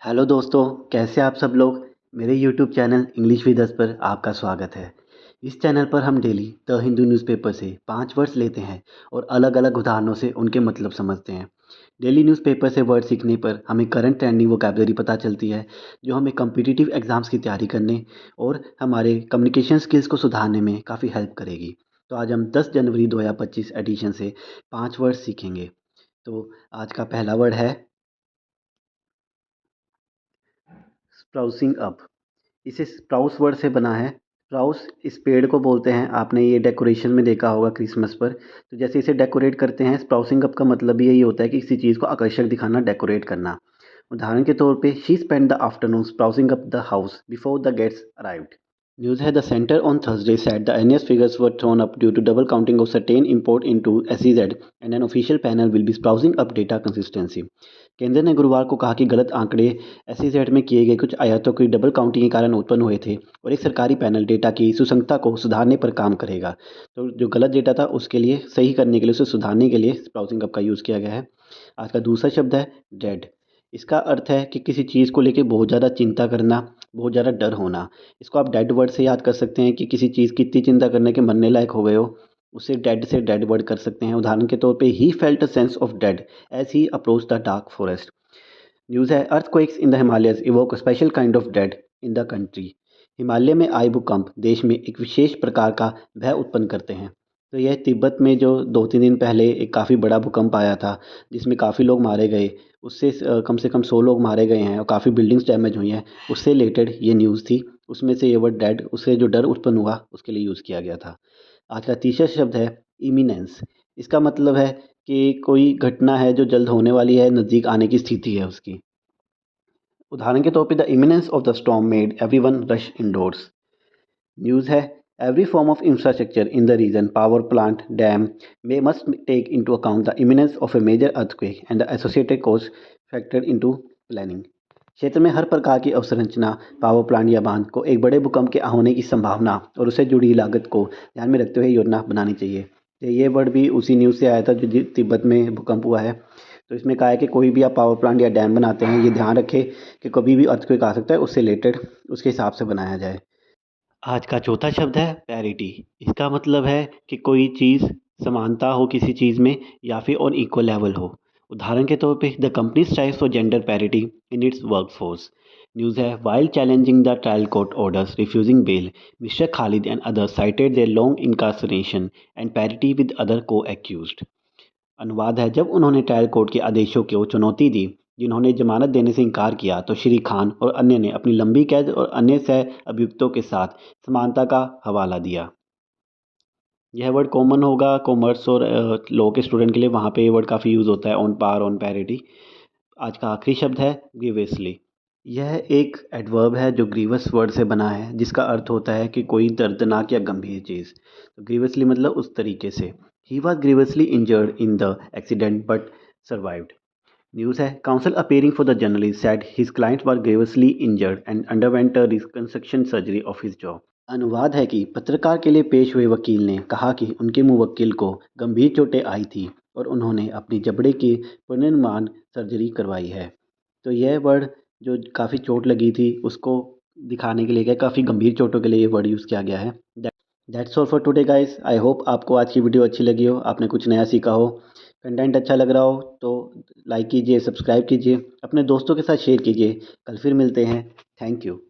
Hello दोस्तों, कैसे आप सब लोग। मेरे YouTube channel English with us पर आपका स्वागत है। इस चैनल पर हम डेली द हिंदू न्यूज़पेपर से 5 वर्ड्स लेते हैं और अलग अलग उदाहरणों से उनके मतलब समझते हैं। डेली न्यूज़पेपर से वर्ड सीखने पर हमें करंट ट्रेंडिंग वोकैबुलरी पता चलती है, जो हमें कम्पिटिटिव एग्ज़ाम्स की तैयारी करने और हमारे कम्युनिकेशन स्किल्स को सुधारने में काफ़ी हेल्प करेगी। तो आज हम 10 जनवरी 2025 एडिशन से 5 वर्ड सीखेंगे। तो आज का पहला वर्ड है स्प्राउसिंग अप। इसे स्प्राउस वर्ड से बना है। स्प्राउस इस पेड़ को बोलते हैं। आपने ये डेकोरेशन में देखा होगा क्रिसमस पर। तो जैसे इसे डेकोरेट करते हैं, स्प्राउसिंग अप का मतलब भी यही होता है कि किसी चीज़ को आकर्षक दिखाना, डेकोरेट करना। उदाहरण के तौर पे she spend the afternoon sprucing up the house before the guests arrived. News had the center on Thursday said the NS figures were thrown up due to double counting of certain import into SEZ and an official panel will be sprucing up data consistency. केंद्र ने गुरुवार को कहा कि गलत आंकड़े SEZ में किए गए कुछ आयातों की डबल काउंटिंग के कारण उत्पन्न हुए थे और एक सरकारी पैनल डेटा की सुसंगतता को सुधारने पर काम करेगा। तो जो गलत डेटा था उसके लिए सही करने के लिए, उसे सुधारने के लिए स्प्राउसिंग अप का यूज़ किया गया है। आज का दूसरा शब्द है डेड। इसका अर्थ है कि किसी चीज़ को लेके बहुत ज़्यादा चिंता करना, बहुत ज़्यादा डर होना। इसको आप डेड वर्ड से याद कर सकते हैं कि किसी चीज़ की इतनी चिंता करने के मरने लायक हो गए हो, उसे डेड से डेड वर्ड कर सकते हैं। उदाहरण के तौर पे he felt a sense of डेड as he approach the dark forest. News है earthquakes in the Himalayas evoke a special kind of डेड इन द कंट्री। हिमालय में आए भूकंप देश में एक विशेष प्रकार का भय उत्पन्न करते हैं। तो यह तिब्बत में जो 2-3 दिन पहले एक काफ़ी बड़ा भूकंप आया था, जिसमें काफ़ी लोग मारे गए। उससे कम से कम 100 लोग मारे गए हैं और काफ़ी बिल्डिंग्स डैमेज हुई हैं। उससे रिलेटेड ये न्यूज़ थी। उसमें से ये वर्ड डेड, उससे जो डर उत्पन्न हुआ उसके लिए यूज़ किया गया था। आज का तीसरा शब्द है इमिनेंस। इसका मतलब है कि कोई घटना है जो जल्द होने वाली है, नज़दीक आने की स्थिति है उसकी। उदाहरण के तौर पे the imminence of the storm made everyone rush indoors. News है every form of infrastructure in the region power plant dam may must take into account the imminence of a major earthquake and the associated cost factor into planning. क्षेत्र में हर प्रकार की अवसंरचना, power plant या बांध को एक बड़े भूकंप के होने की संभावना और उससे जुड़ी लागत को ध्यान में रखते हुए योजना बनानी चाहिए। तो ये वर्ड भी उसी न्यूज़ से आया था जो तिब्बत में भूकंप हुआ है। तो इसमें कहा है कि कोई भी आप पावर प्लांट या डैम बनाते हैं, ये ध्यान रखें कि कभी भी अर्थक्वेक आ सकता है, उससे रिलेटेड उसके हिसाब से बनाया जाए। आज का चौथा शब्द है पैरिटी। इसका मतलब है कि कोई चीज़ समानता हो किसी चीज़ में या फिर ऑन इक्वल लेवल हो। उदाहरण के तौर पे the company strives for gender parity in its workforce. News है while challenging the trial court orders refusing bail mister Khalid and others cited their long incarceration and parity with other co accused. अनुवाद है जब उन्होंने trial court के आदेशों को चुनौती दी जिन्होंने जमानत देने से इनकार किया, तो श्री खान और अन्य ने अपनी लंबी कैद और अन्य सह अभियुक्तों के साथ समानता का हवाला दिया। यह वर्ड कॉमन होगा कॉमर्स और लॉ के स्टूडेंट के लिए, वहाँ पे ये वर्ड काफ़ी यूज़ होता है ऑन पार ऑन पैरिटी। आज का आखिरी शब्द है ग्रीवियसली। यह एक एडवर्ब है जो ग्रीवस वर्ड से बना है, जिसका अर्थ होता है कि कोई दर्दनाक या गंभीर चीज़। तो ग्रीवसली मतलब उस तरीके से। He was grievously injured in the accident but survived. News है counsel appearing for the journalist said his client were grievously injured and underwent a reconstruction surgery of his jaw. अनुवाद है कि पत्रकार के लिए पेश हुए वकील ने कहा कि उनके मुवक्किल को गंभीर चोटें आई थी और उन्होंने अपनी जबड़े की पुनर्निर्माण सर्जरी करवाई है। तो यह वर्ड जो काफ़ी चोट लगी थी उसको दिखाने के लिए क्या, काफ़ी गंभीर चोटों के लिए ये वर्ड यूज़ किया गया है। That's all for today guys. I hope आपको आज की वीडियो अच्छी लगी हो, आपने कुछ नया सीखा हो। कंटेंट अच्छा लग रहा हो तो लाइक कीजिए, सब्सक्राइब कीजिए, अपने दोस्तों के साथ शेयर कीजिए। कल फिर मिलते हैं। Thank you.